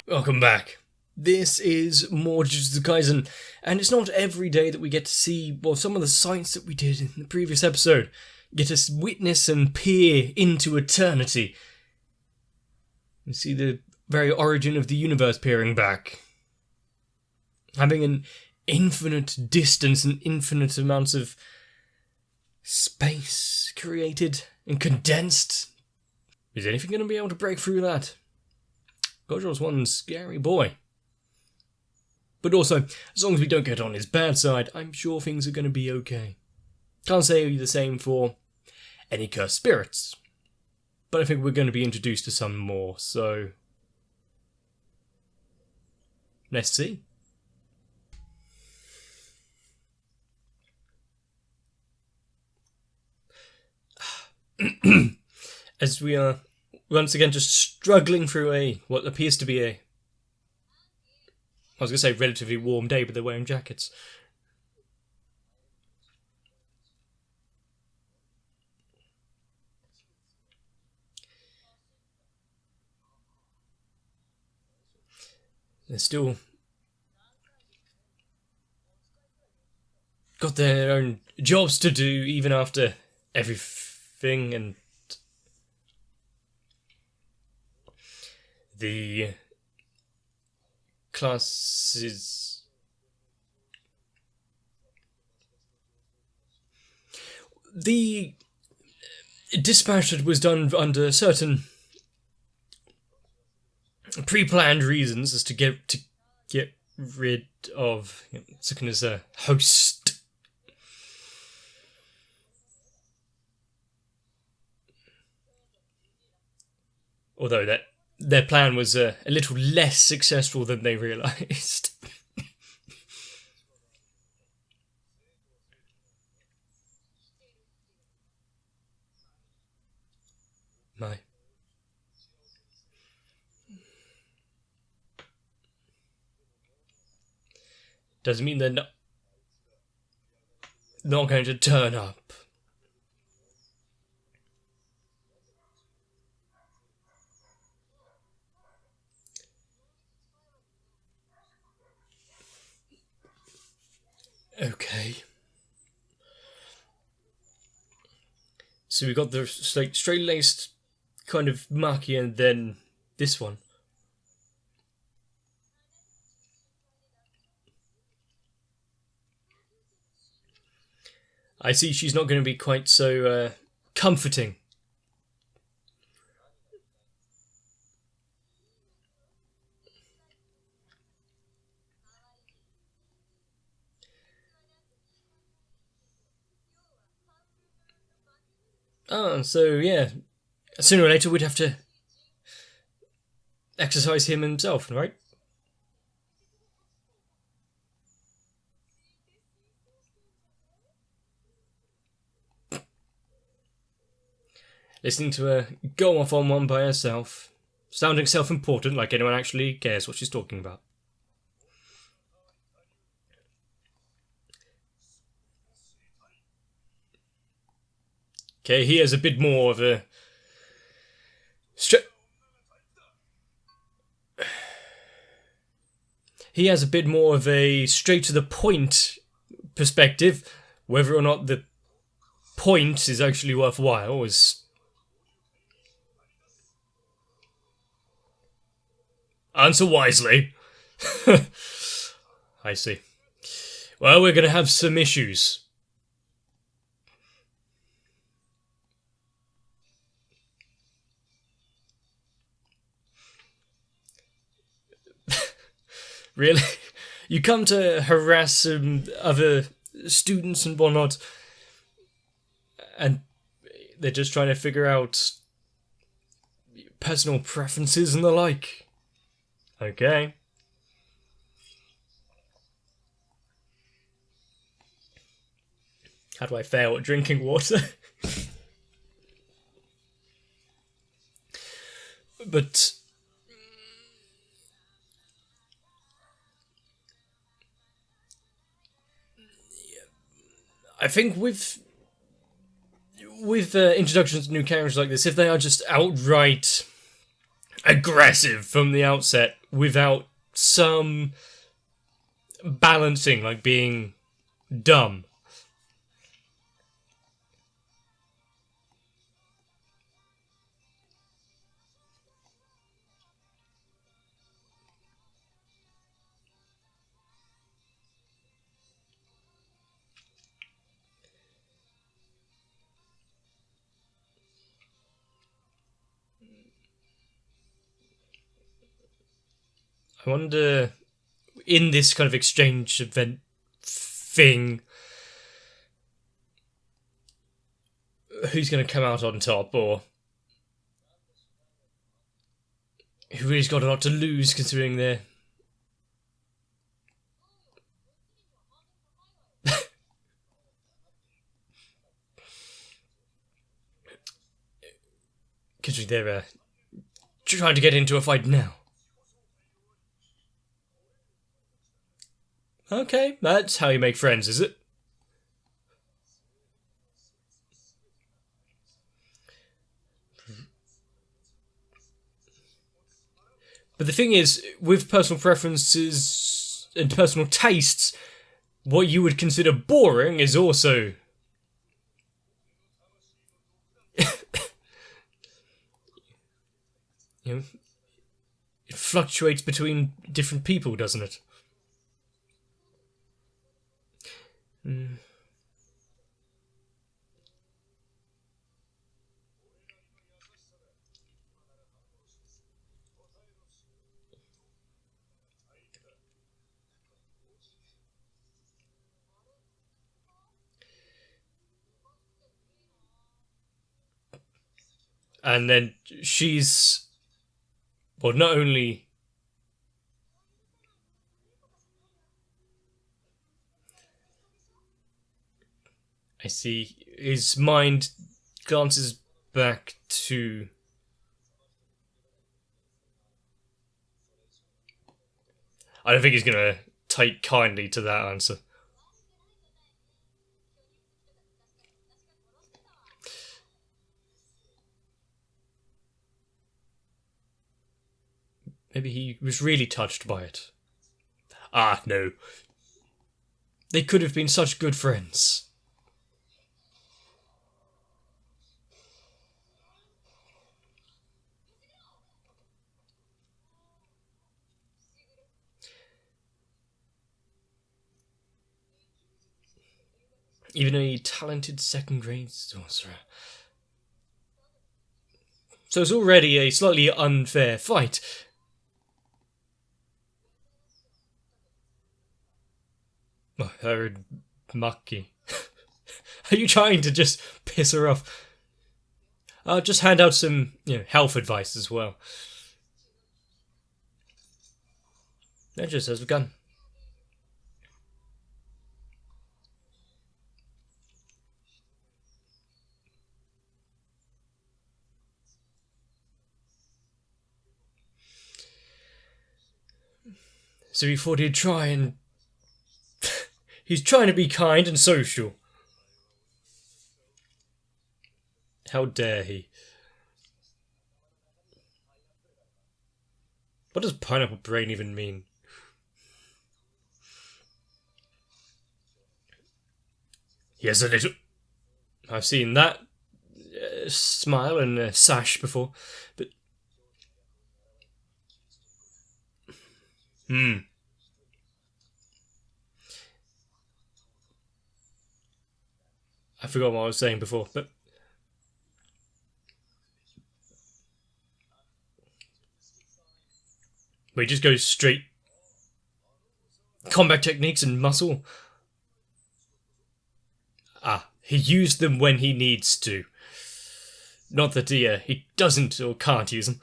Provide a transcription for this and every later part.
Welcome back. This is more Jujutsu Kaisen, and it's not every day that we get to see, some of the sights that we did in the previous episode. Get to witness and peer into eternity. You see the very origin of the universe peering back. Having an infinite distance and infinite amounts of space created and condensed. Is anything going to be able to break through that? Gojo's one scary boy. But also, as long as we don't get on his bad side, I'm sure things are going to be okay. Can't say the same for any cursed spirits. But I think we're going to be introduced to some more, so let's see. As we are once again just struggling through what appears to be I was going to say relatively warm day, but they're wearing jackets. They're still got their own jobs to do even after everything, and the classes. The dispatch that was done under certain pre-planned reasons as to get rid of Sukuna's host. Although their plan was a little less successful than they realised. My. Doesn't mean they're not going to turn up. Okay. So we got the straight-laced kind of Maki, and then this one. I see she's not going to be quite so comforting. So yeah, sooner or later we'd have to exercise him himself, right? Listening to her go off on one by herself, sounding self-important like anyone actually cares what she's talking about. Okay, he has a bit more of a straight to the point perspective. Whether or not the point is actually worthwhile is answer wisely. I see. Well, we're going to have some issues. Really? You come to harass other students and whatnot, and they're just trying to figure out personal preferences and the like. Okay. How do I fail at drinking water? But I think with introductions to new characters like this, if they are just outright aggressive from the outset, without some balancing, like being dumb. I wonder, in this kind of exchange event thing, who's going to come out on top, or who really's got a lot to lose considering they're... considering they're trying to get into a fight now. Okay, that's how you make friends, is it? But the thing is, with personal preferences and personal tastes, what you would consider boring is also... you know, it fluctuates between different people, doesn't it? And then she's... well, not only... I see. His mind glances back to... I don't think he's going to take kindly to that answer. Maybe he was really touched by it. Ah, no. They could have been such good friends. Even a talented second-grade sorcerer. So it's already a slightly unfair fight. Oh, her Maki. Are you trying to just piss her off? I'll just hand out some, health advice as well. That just has begun. So he thought he'd try and... he's trying to be kind and social. How dare he? What does pineapple brain even mean? He has a little... I've seen that smile and sash before, but... I forgot what I was saying before, but... we just go straight... combat techniques and muscle. Ah, he used them when he needs to. Not that he doesn't or can't use them.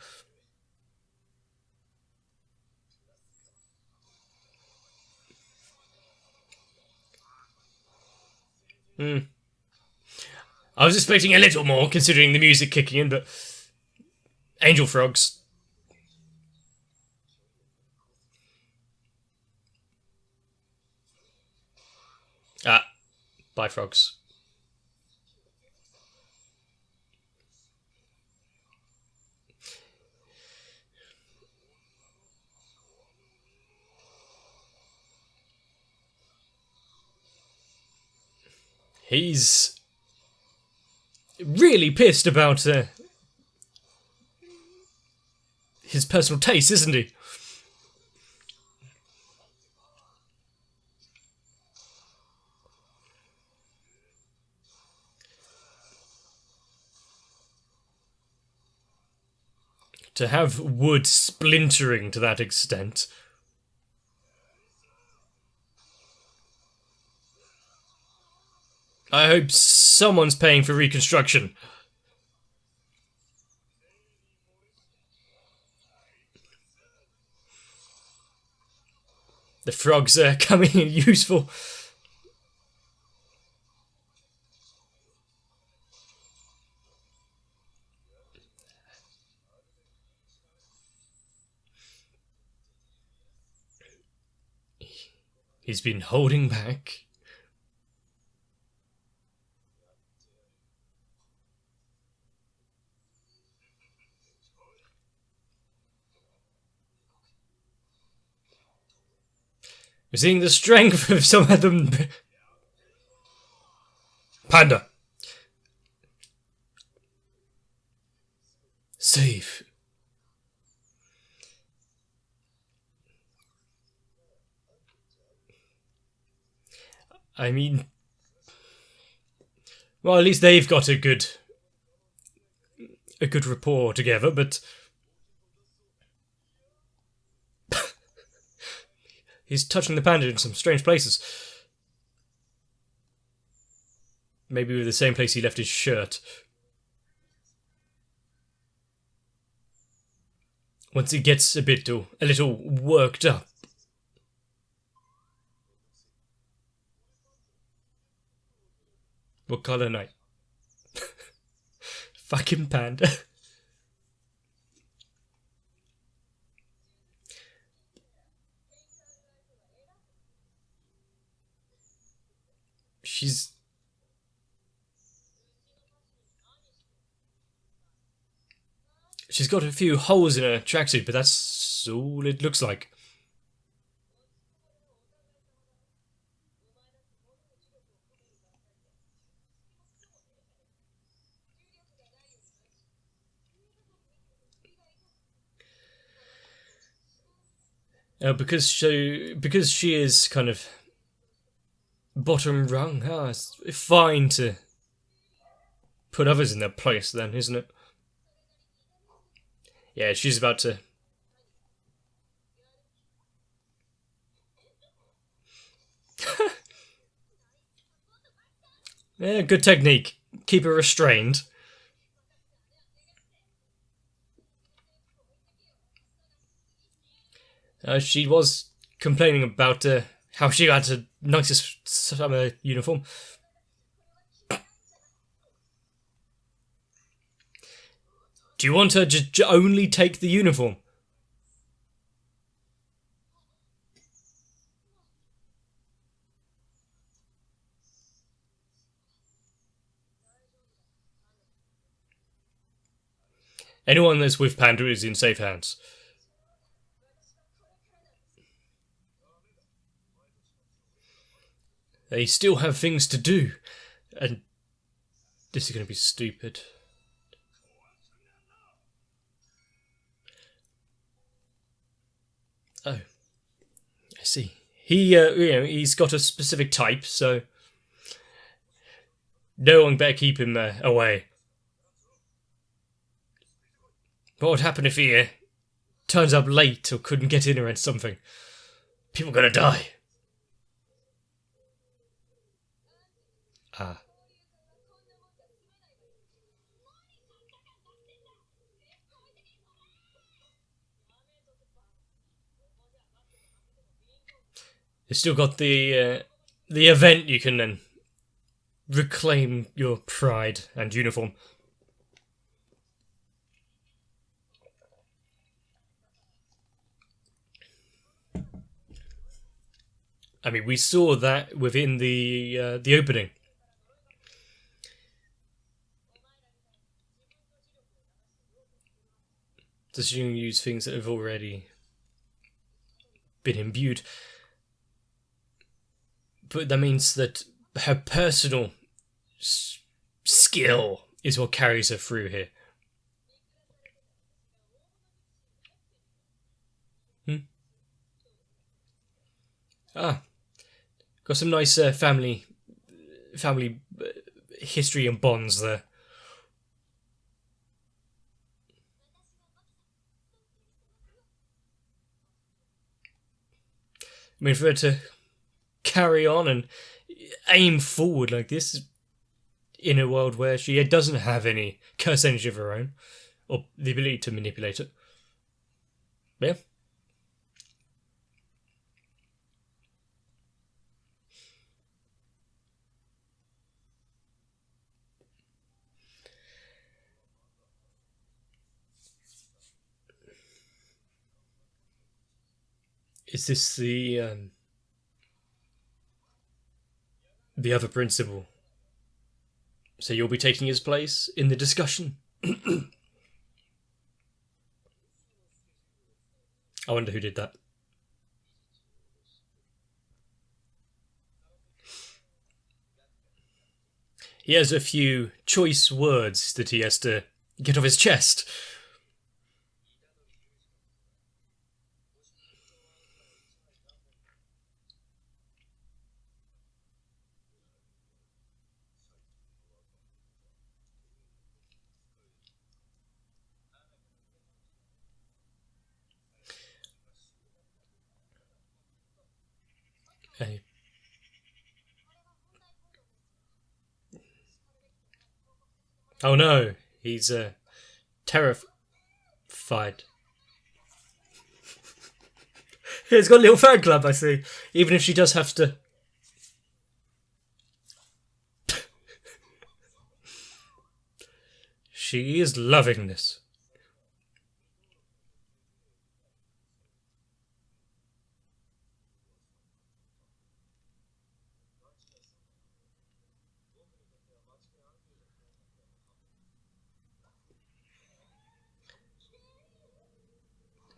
I was expecting a little more, considering the music kicking in, but... angel frogs. Ah, bye frogs. He's really pissed about his personal taste, isn't he? To have wood splintering to that extent. I hope someone's paying for reconstruction. The frogs are coming in useful. He's been holding back. We're seeing the strength of some of them. Panda. Save. I mean, well, at least they've got a good rapport together, but he's touching the panda in some strange places. Maybe with the same place he left his shirt. Once he gets a little worked up. What colour night? Fucking panda. She's got a few holes in her tracksuit, but that's all it looks like. Because she is kind of bottom rung. It's fine to put others in their place then, isn't it? Yeah, she's about to... Yeah, good technique. Keep her restrained. She was complaining about how she got the nicest summer uniform. Do you want her to only take the uniform? Anyone that's with Panda is in safe hands. They still have things to do. And this is going to be stupid. Oh. I see. He's got a specific type, so no one better keep him away. What would happen if he turns up late or couldn't get in or something? People are gonna die. Ah. You've still got the event you can then reclaim your pride and uniform. I mean, we saw that within the opening. Does she use things that have already been imbued? But that means that her personal skill is what carries her through here. Got some nice family history and bonds there. I mean, for her to carry on and aim forward like this in a world where she doesn't have any curse energy of her own, or the ability to manipulate it. Yeah. Is this the other principal? So you'll be taking his place in the discussion? I wonder who did that. He has a few choice words that he has to get off his chest. Hey. Oh no, he's terrified. He's got a little fan club, I see. Even if she does have to. She is loving this.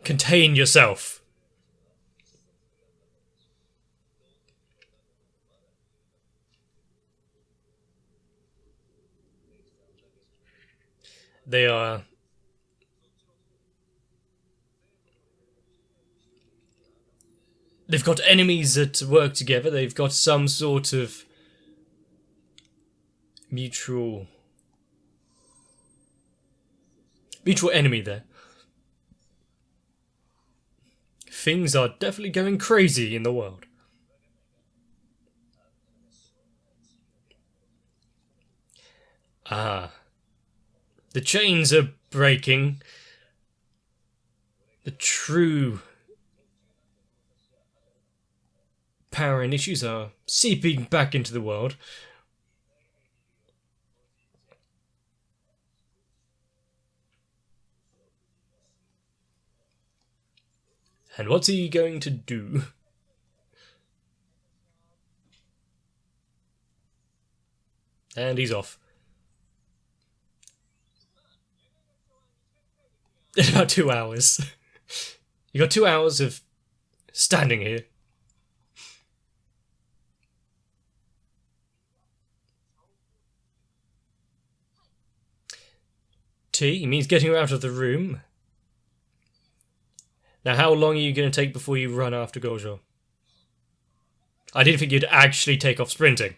Contain yourself. They are. They've got enemies that work together. They've got some sort of mutual enemy there. Things are definitely going crazy in the world. Ah. The chains are breaking. The true power and issues are seeping back into the world. And what's he going to do? And he's off. In about 2 hours. You got 2 hours of standing here. Tea means getting her out of the room. Now, how long are you going to take before you run after Gojo? I didn't think you'd actually take off sprinting.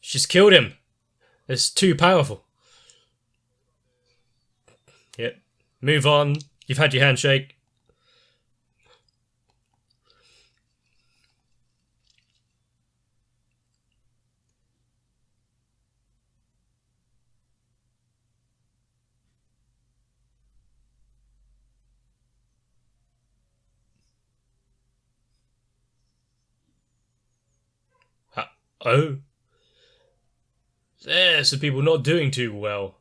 She's killed him. It's too powerful. Yep. Move on. You've had your handshake. Oh. There's some people not doing too well.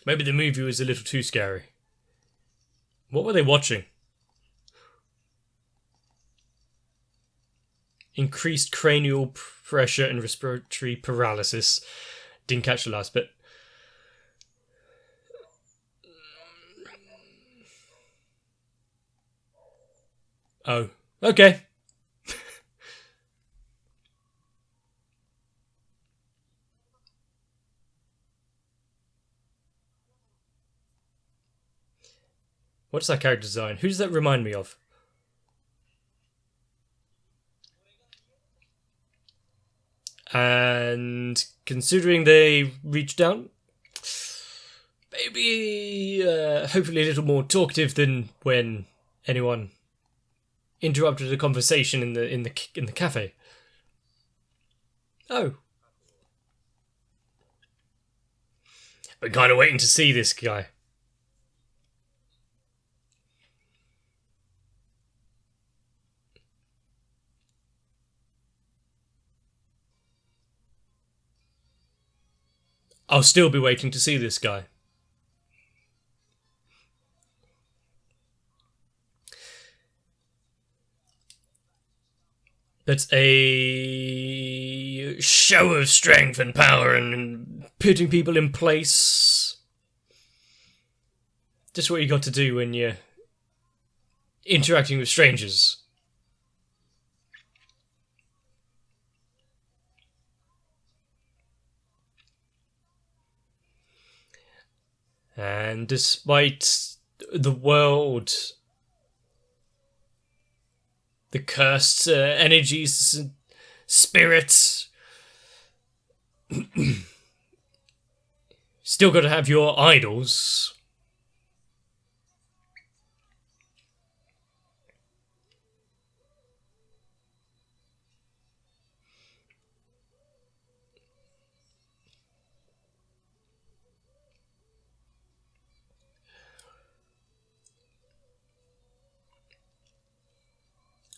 Maybe the movie was a little too scary. What were they watching? increased cranial pressure and respiratory paralysis. Didn't catch the last bit. Oh, okay. What's that character design? Who does that remind me of? And considering they reached out, maybe hopefully a little more talkative than when anyone interrupted a conversation in the cafe. Oh, we're kind of waiting to see this guy. I'll still be waiting to see this guy. That's a show of strength and power and putting people in place. Just what you got to do when you're interacting with strangers. And despite the world, the cursed energies, spirits, still got to have your idols.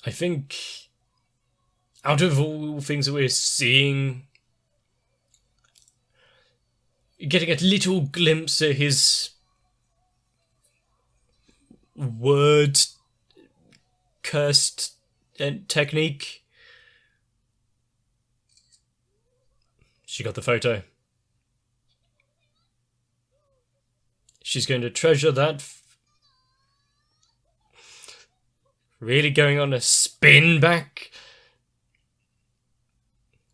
I think out of all things that we're seeing, getting a little glimpse of his word cursed technique. She got the photo. She's going to treasure that. Really going on a spin back?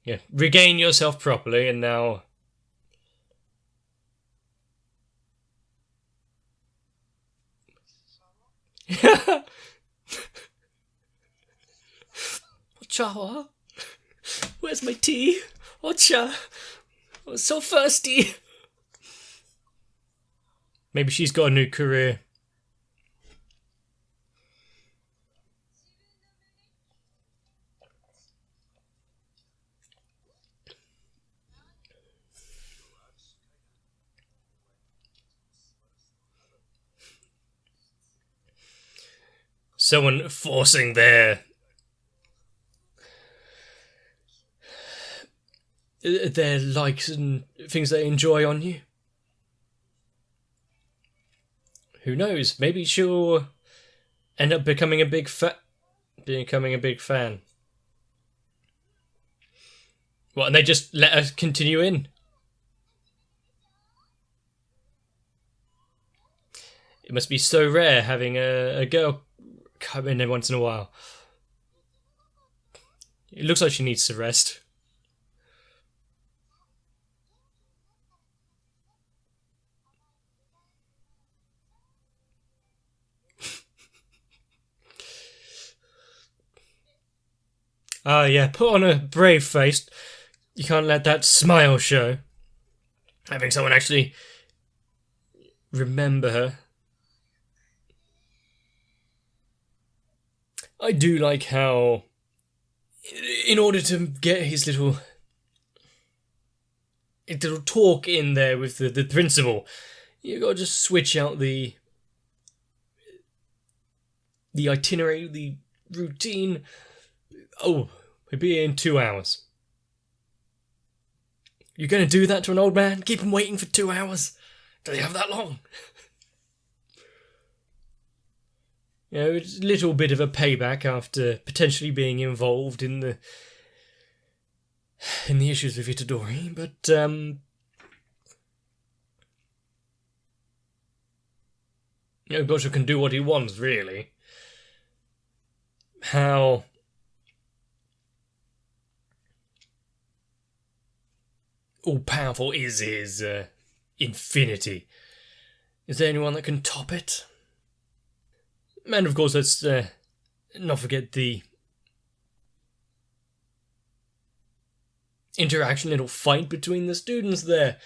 Yeah, regain yourself properly, and now... Ocha, where's my tea? Ocha, I'm so thirsty. Maybe she's got a new career. Someone forcing their likes and things they enjoy on you. Who knows? Maybe she'll end up becoming a big fan. What? And they just let her continue in. It must be so rare having a girl come in there once in a while. It looks like she needs to rest. Yeah, put on a brave face. You can't let that smile show. Having someone actually remember her. I do like how, in order to get his little talk in there with the principal, you gotta just switch out the itinerary, the routine. Oh, we'll be here in 2 hours. You're gonna do that to an old man? Keep him waiting for 2 hours? Do they have that long? You know, it's a little bit of a payback after potentially being involved in the issues with Itadori, but you know, Gojo can do what he wants, really. How all-powerful is his infinity? Is there anyone that can top it? And of course, let's not forget the interaction, little fight between the students there.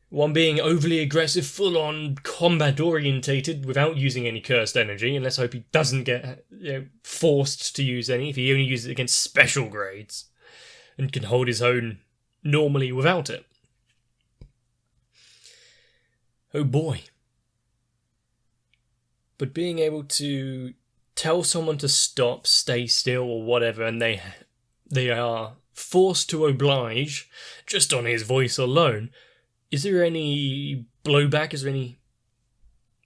One being overly aggressive, full-on combat-orientated without using any cursed energy, and let's hope he doesn't get forced to use any if he only uses it against special grades and can hold his own normally without it. Oh boy. But being able to tell someone to stop, stay still, or whatever, and they are forced to oblige just on his voice alone. Is there any blowback? Is there any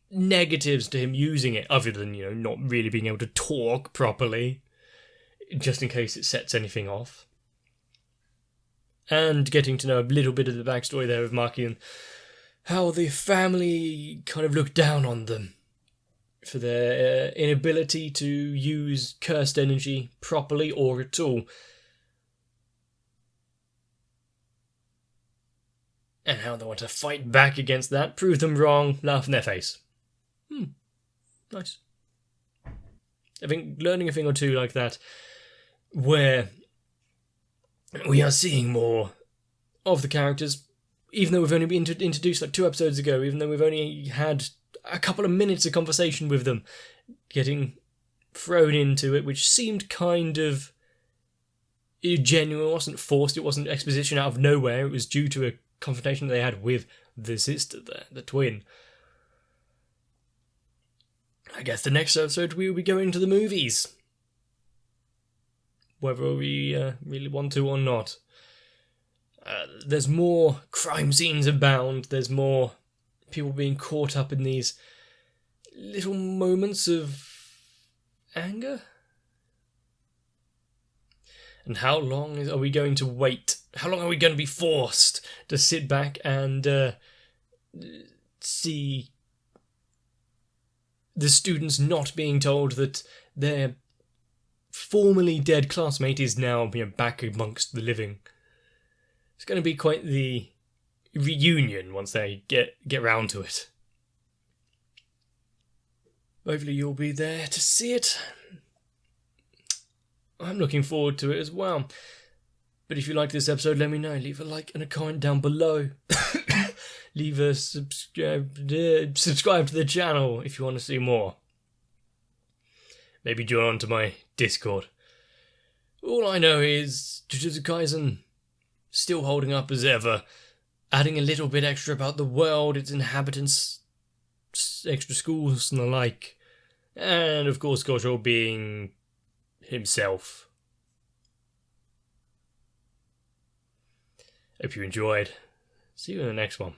negatives to him using it other than, you know, not really being able to talk properly, just in case it sets anything off? And getting to know a little bit of the backstory there of Maki and how the family kind of looked down on them for their inability to use cursed energy properly or at all. And how they want to fight back against that, prove them wrong, laugh in their face. Nice. I think learning a thing or two like that, where we are seeing more of the characters, even though we've only been introduced like 2 episodes ago, even though we've only had a couple of minutes of conversation with them, getting thrown into it, which seemed kind of genuine. It wasn't forced, it wasn't exposition out of nowhere, it was due to a confrontation they had with the sister there, the twin. I guess the next episode we will be going to the movies. Whether we really want to or not. There's more crime scenes abound, there's more people being caught up in these little moments of anger. And how long are we going to wait? How long are we going to be forced to sit back and see the students not being told that their formerly dead classmate is now back amongst the living? It's going to be quite the reunion once they get round to it. Hopefully you'll be there to see it. I'm looking forward to it as well. But if you like this episode, let me know. Leave a like and a comment down below. Leave a subscribe to the channel if you want to see more. Maybe join on to my Discord. All I know is Jujutsu Kaisen still holding up as ever, adding a little bit extra about the world, its inhabitants, extra schools and the like, and of course Gojo being himself. Hope you enjoyed. See you in the next one.